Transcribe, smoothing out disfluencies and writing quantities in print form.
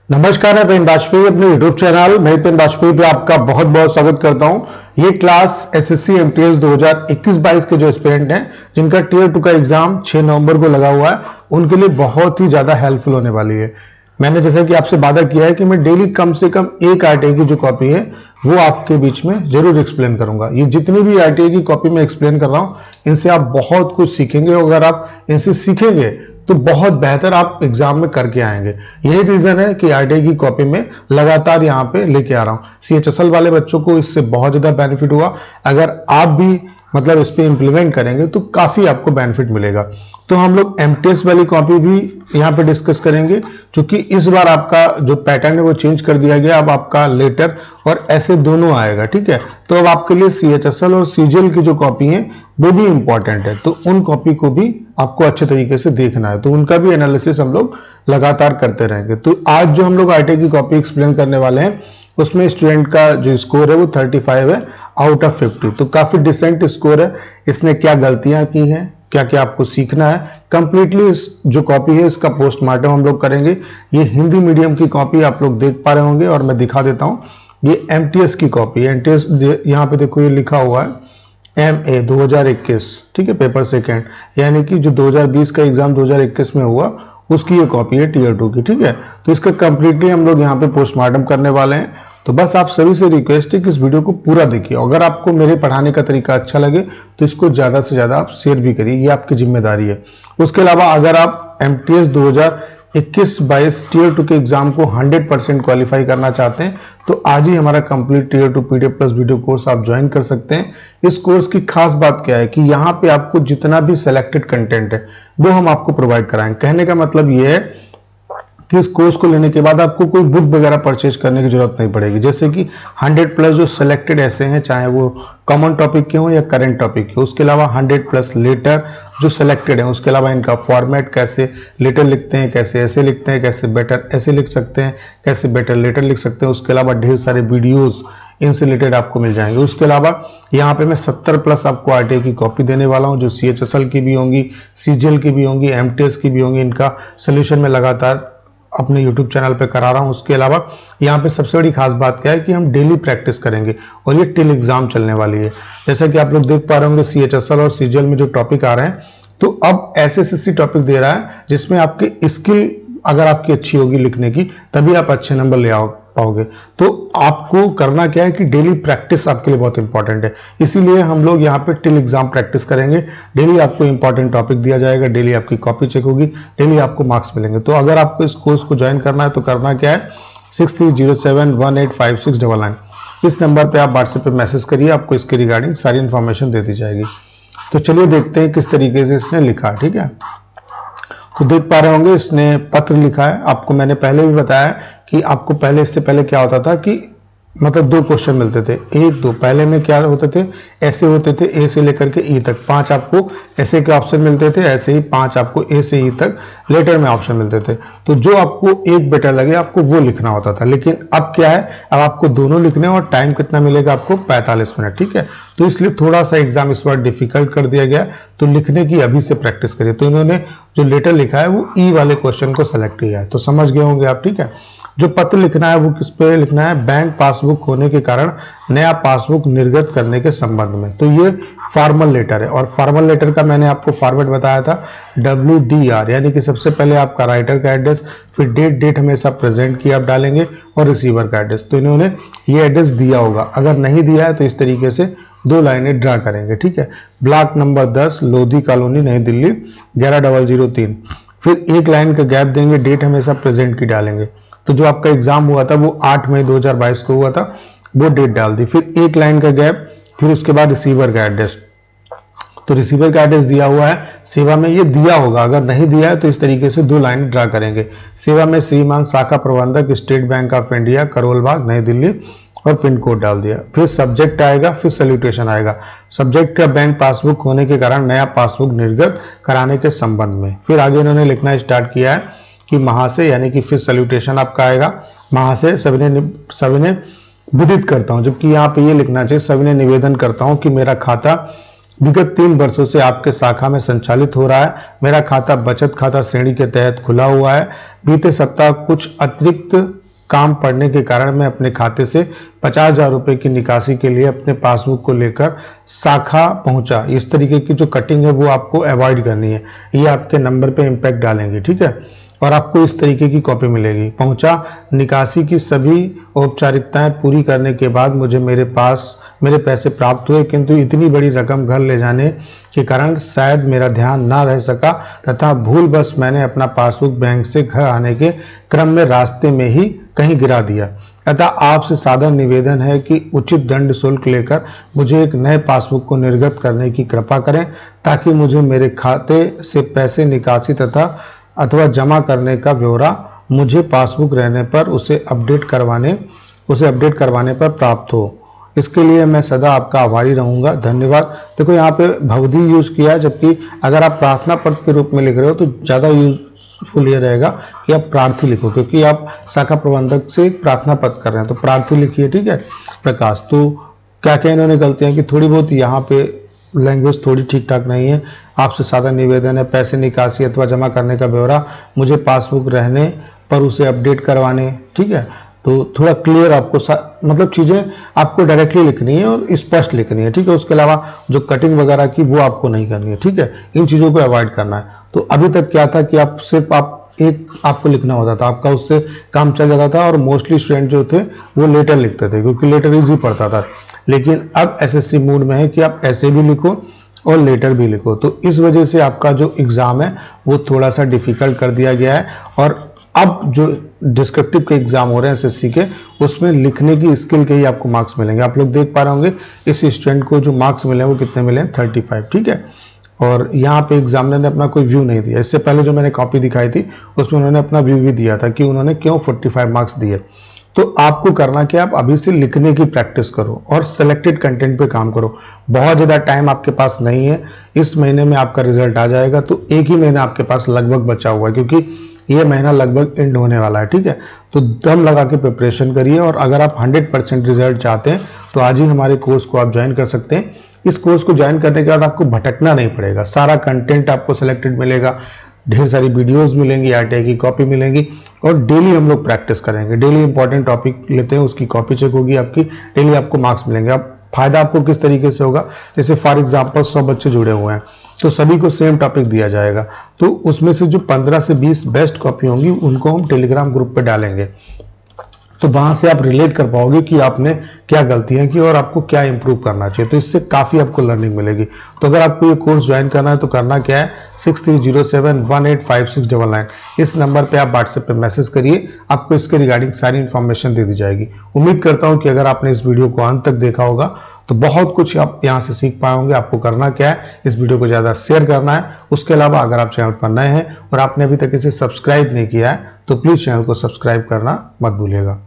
नमस्कार, मैं पेन वाजपेयी अपने यूट्यूब चैनल मैं पेन वाजपेयी पे आपका बहुत बहुत स्वागत करता हूं। ये क्लास एसएससी एमटीएस 2021-22 के जो एस्पिरेंट हैं जिनका टियर 2 का एग्जाम 6 नवंबर को लगा हुआ है, उनके लिए बहुत ही ज्यादा हेल्पफुल होने वाली है। मैंने जैसा कि आपसे वादा किया है कि मैं डेली कम से कम एक आरटीआई की जो कॉपी है वो आपके बीच में जरूर एक्सप्लेन करूंगा। ये जितनी भी आरटीआई की कॉपी मैं एक्सप्लेन कर रहा हूँ, इनसे आप बहुत कुछ सीखेंगे। अगर आप इनसे सीखेंगे तो बहुत बेहतर आप एग्जाम में करके आएंगे। यही रीजन है कि आरटीआई की कॉपी में लगातार यहाँ पे लेके आ रहा हूँ। सीएचएसएल वाले बच्चों को इससे बहुत ज्यादा बेनिफिट हुआ। अगर आप भी मतलब इस पे इम्प्लीमेंट करेंगे तो काफी आपको बेनिफिट मिलेगा। तो हम लोग एमटीएस वाली कॉपी भी यहाँ पे डिस्कस करेंगे, क्योंकि इस बार आपका जो पैटर्न है वो चेंज कर दिया गया। अब आपका लेटर और ऐसे दोनों आएगा, ठीक है। तो अब आपके लिए सीएचएसएल और सीजीएल की जो कॉपी है वो भी इंपॉर्टेंट है, तो उन कॉपी को भी आपको अच्छे तरीके से देखना है। तो उनका भी एनालिसिस हम लोग लगातार करते रहेंगे। तो आज जो हम लोग आरटीआई की कॉपी एक्सप्लेन करने वाले हैं उसमें स्टूडेंट का जो स्कोर है वो 35 है आउट ऑफ 50। तो काफी डिसेंट स्कोर है। इसने क्या गलतियां की हैं, क्या क्या आपको सीखना है, कंप्लीटली इस जो कॉपी है इसका पोस्टमार्टम हम लोग करेंगे। ये हिंदी मीडियम की कॉपी आप लोग देख पा रहे होंगे और मैं दिखा देता हूँ। ये एमटीएस की कॉपी है। एमटीएस यहाँ पे देखो ये लिखा हुआ है MA 2021, ठीक है, पेपर सेकेंड, यानी कि जो 2020 का एग्जाम 2021 में हुआ उसकी ये कॉपी है टियर 2 की, ठीक है। तो इसका कंप्लीटली हम लोग यहाँ पे पोस्टमार्टम करने वाले हैं। तो बस आप सभी से रिक्वेस्ट है कि इस वीडियो को पूरा देखिए। अगर आपको मेरे पढ़ाने का तरीका अच्छा लगे तो इसको ज्यादा से ज्यादा आप शेयर भी करिए, ये आपकी जिम्मेदारी है। उसके अलावा अगर आप एमटीएस 2021-22 टियर 2 के एग्जाम को 100% क्वालिफाई करना चाहते हैं तो आज ही हमारा complete tier 2 PDF plus video course आप ज्वाइन कर सकते हैं। इस कोर्स की खास बात क्या है कि यहाँ पे आपको जितना भी सिलेक्टेड कंटेंट है वो हम आपको प्रोवाइड कराएंगे। कहने का मतलब ये है कि इस कोर्स को लेने के बाद आपको कोई बुक वगैरह परचेज करने की जरूरत नहीं पड़ेगी। जैसे कि 100+ जो सिलेक्टेड ऐसे हैं, चाहे वो कॉमन टॉपिक के हों या करंट टॉपिक के, उसके अलावा 100+ लेटर जो सिलेक्टेड हैं, उसके अलावा इनका फॉर्मेट, कैसे लेटर लिखते हैं, कैसे ऐसे लिखते हैं, कैसे बेटर ऐसे लिख सकते हैं, कैसे बेटर लेटर लिख सकते हैं, उसके अलावा ढेर सारे वीडियोज इनसे रिलेटेड आपको मिल जाएंगे। उसके अलावा यहाँ पे मैं 70+ आपको आरटीआई की कॉपी देने वाला हूँ, जो सीएचएसएल की भी होंगी, सीजीएल की भी होंगी, एमटीएस की भी होंगी। इनका सोल्यूशन में लगातार अपने YouTube चैनल पे करा रहा हूँ। उसके अलावा यहाँ पे सबसे बड़ी खास बात क्या है कि हम डेली प्रैक्टिस करेंगे और ये टिल एग्जाम चलने वाली है। जैसा कि आप लोग देख पा रहे होंगे सीएचएसएल और सीजीएल में जो टॉपिक आ रहे हैं, तो अब एसएससी टॉपिक दे रहा है जिसमें आपकी स्किल अगर आपकी अच्छी होगी लिखने की तभी आप अच्छे नंबर ले आओ पाओगे। तो आपको करना क्या है कि डेली प्रैक्टिस आपके लिए बहुत इंपॉर्टेंट है। इसीलिए हम लोग यहाँ पे टिल एग्जाम प्रैक्टिस करेंगे। डेली आपको इंपॉर्टेंट टॉपिक दिया जाएगा, डेली आपकी कॉपी चेक होगी, डेली आपको मार्क्स मिलेंगे। तो अगर आपको इस कोर्स को ज्वाइन करना है तो करना क्या है, 6307185699 इस नंबर पे आप व्हाट्सएप पे मैसेज करिए, आपको इसके रिगार्डिंग सारी इंफॉर्मेशन दे दी जाएगी। तो चलिए देखते हैं किस तरीके से इसने लिखा है, ठीक है। तो देख पा रहे होंगे इसने पत्र लिखा है। आपको मैंने पहले भी बताया कि आपको पहले, इससे पहले क्या होता था कि मतलब 2 क्वेश्चन मिलते थे, 1-2। पहले में क्या होते थे, ऐसे होते थे ए से लेकर के ई तक 5 आपको ऐसे के ऑप्शन मिलते थे, ऐसे ही 5 आपको ए से ई तक लेटर में ऑप्शन मिलते थे। तो जो आपको एक बेटर लगे आपको वो लिखना होता था। लेकिन अब क्या है, अब आपको दोनों लिखने और टाइम कितना मिलेगा आपको, 45 मिनट, ठीक है। तो इसलिए थोड़ा सा एग्जाम इस बार डिफिकल्ट कर दिया गया, तो लिखने की अभी से प्रैक्टिस करिए। तो इन्होंने जो लेटर लिखा है वो ई वाले क्वेश्चन को सेलेक्ट किया है, तो समझ गए होंगे आप, ठीक है। जो पत्र लिखना है वो किस पे लिखना है, बैंक पासबुक होने के कारण नया पासबुक निर्गत करने के संबंध में। तो ये फॉर्मल लेटर है और फॉर्मल लेटर का मैंने आपको फॉर्मेट बताया था WDR, यानी कि सबसे पहले आपका राइटर का एड्रेस, फिर डेट हमेशा प्रेजेंट की आप डालेंगे और रिसीवर का एड्रेस। तो इन्होंने ये एड्रेस दिया होगा, अगर नहीं दिया है तो इस तरीके से 2 लाइनें ड्रा करेंगे, ठीक है। ब्लॉक नंबर 10 लोधी कॉलोनी नई दिल्ली 11003, फिर 1 लाइन का गैप देंगे, डेट हमेशा प्रेजेंट की डालेंगे। तो जो आपका एग्जाम हुआ था वो 8 मई 2022 को हुआ था, वो डेट डाल दी, फिर 1 लाइन का गैप, फिर उसके बाद रिसीवर का एड्रेस। तो रिसीवर का एड्रेस दिया हुआ है, सेवा में ये दिया होगा, अगर नहीं दिया है तो इस तरीके से 2 लाइन ड्रा करेंगे। सेवा में श्रीमान शाखा प्रबंधक State Bank of India Karol Bagh नई दिल्ली और पिन कोड डाल दिया। फिर सब्जेक्ट आएगा, फिर सैल्यूटेशन आएगा। सब्जेक्ट का बैंक पासबुक होने के कारण नया पासबुक निर्गत कराने के संबंध में। फिर आगे इन्होंने लिखना स्टार्ट किया है कि महाशय, यानी कि फिर सैल्यूटेशन आपका आएगा, महाशय सविनय विदित करता हूं, जबकि यहाँ पे ये लिखना चाहिए सविनय निवेदन करता हूं कि मेरा खाता विगत 3 वर्षों से आपके शाखा में संचालित हो रहा है। मेरा खाता बचत खाता श्रेणी के तहत खुला हुआ है। बीते सप्ताह कुछ अतिरिक्त काम पड़ने के कारण मैं अपने खाते से 50,000 रुपये की निकासी के लिए अपने पासबुक को लेकर शाखा पहुंचा। इस तरीके की जो कटिंग है वो आपको अवॉइड करनी है, ये आपके नंबर पे इम्पैक्ट डालेंगे, ठीक है। और आपको इस तरीके की कॉपी मिलेगी। पहुंचा, निकासी की सभी औपचारिकताएं पूरी करने के बाद मुझे मेरे पैसे प्राप्त हुए, किंतु इतनी बड़ी रकम घर ले जाने के कारण शायद मेरा ध्यान ना रह सका तथा भूलवश मैंने अपना पासबुक बैंक से घर आने के क्रम में रास्ते में ही कहीं गिरा दिया। अतः आपसे सादर निवेदन है कि उचित दंड शुल्क लेकर मुझे एक नए पासबुक को निर्गत करने की कृपा करें, ताकि मुझे मेरे खाते से पैसे निकासी अथवा जमा करने का ब्यौरा मुझे पासबुक रहने पर उसे अपडेट करवाने पर प्राप्त हो। इसके लिए मैं सदा आपका आभारी रहूंगा, धन्यवाद। देखो यहाँ पे भवधी यूज किया है, जबकि अगर आप प्रार्थना पत्र के रूप में लिख रहे हो तो ज़्यादा यूजफुल ये रहेगा कि आप प्रार्थी लिखो, क्योंकि आप शाखा प्रबंधक से प्रार्थना पत्र कर रहे हैं, तो प्रार्थी लिखिए, ठीक है। प्रकाश, तो क्या क्या इन्होंने गलतियाँ की, थोड़ी बहुत यहाँ पे लैंग्वेज थोड़ी ठीक ठाक नहीं है। आपसे सादा निवेदन है, पैसे निकासी अथवा जमा करने का ब्यौरा मुझे पासबुक रहने पर उसे अपडेट करवाने, ठीक है। तो थोड़ा क्लियर आपको मतलब चीज़ें आपको डायरेक्टली लिखनी है और स्पष्ट लिखनी है, ठीक है। उसके अलावा जो कटिंग वगैरह की वो आपको नहीं करनी है, ठीक है। इन चीज़ों को अवॉइड करना है। तो अभी तक क्या था कि आपको लिखना होता था, आपका उससे काम चल जाता था, और मोस्टली स्टूडेंट जो थे वो लेटर लिखते थे, क्योंकि लेटर ईजी पड़ता था। लेकिन अब एसएससी मूड में है कि आप ऐसे भी लिखो और लेटर भी लिखो, तो इस वजह से आपका जो एग्ज़ाम है वो थोड़ा सा डिफ़िकल्ट कर दिया गया है। और अब जो डिस्क्रिप्टिव के एग्जाम हो रहे हैं एसएससी के, उसमें लिखने की स्किल के ही आपको मार्क्स मिलेंगे। आप लोग देख पा रहे होंगे इस स्टूडेंट को जो मार्क्स मिले हैं वो कितने मिले हैं, 35, ठीक है। और यहाँ पे एग्जामिनर ने अपना कोई व्यू नहीं दिया। इससे पहले जो मैंने कॉपी दिखाई थी उसमें उन्होंने अपना व्यू भी दिया था कि उन्होंने क्यों 45 मार्क्स दिए। तो आपको करना क्या, आप अभी से लिखने की प्रैक्टिस करो और सिलेक्टेड कंटेंट पे काम करो। बहुत ज़्यादा टाइम आपके पास नहीं है, इस महीने में आपका रिजल्ट आ जाएगा, तो एक ही महीना आपके पास लगभग बचा हुआ है, क्योंकि ये महीना लगभग एंड होने वाला है, ठीक है। तो दम लगा के प्रिपरेशन करिए, और अगर आप 100% रिजल्ट चाहते हैं तो आज ही हमारे कोर्स को आप ज्वाइन कर सकते हैं। इस कोर्स को ज्वाइन करने के बाद आपको भटकना नहीं पड़ेगा, सारा कंटेंट आपको सिलेक्टेड मिलेगा, ढेर सारी वीडियोस मिलेंगी, आरटीआई की कॉपी मिलेंगी, और डेली हम लोग प्रैक्टिस करेंगे। डेली इंपॉर्टेंट टॉपिक लेते हैं, उसकी कॉपी चेक होगी आपकी, डेली आपको मार्क्स मिलेंगे। अब फायदा आपको किस तरीके से होगा, जैसे फॉर एग्जाम्पल 100 बच्चे जुड़े हुए हैं तो सभी को सेम टॉपिक दिया जाएगा, तो उसमें से जो 15 से 20 बेस्ट कॉपी होंगी उनको हम टेलीग्राम ग्रुप पे डालेंगे, तो वहां से आप रिलेट कर पाओगे कि आपने क्या गलतियां की और आपको क्या इंप्रूव करना चाहिए। तो इससे काफ़ी आपको लर्निंग मिलेगी। तो अगर आपको ये कोर्स ज्वाइन करना है तो करना क्या है, 6307185699 इस नंबर पे आप व्हाट्सएप पे मैसेज करिए, आपको इसके रिगार्डिंग सारी इन्फॉर्मेशन दे दी जाएगी। उम्मीद करता हूँ कि अगर आपने इस वीडियो को अंत तक देखा होगा तो बहुत कुछ आप यहाँ से सीख पाए होंगे। आपको करना क्या है, इस वीडियो को ज़्यादा शेयर करना है। उसके अलावा अगर आप चैनल पर नए हैं और आपने अभी तक इसे सब्सक्राइब नहीं किया है तो प्लीज़ चैनल को सब्सक्राइब करना मत भूलिएगा।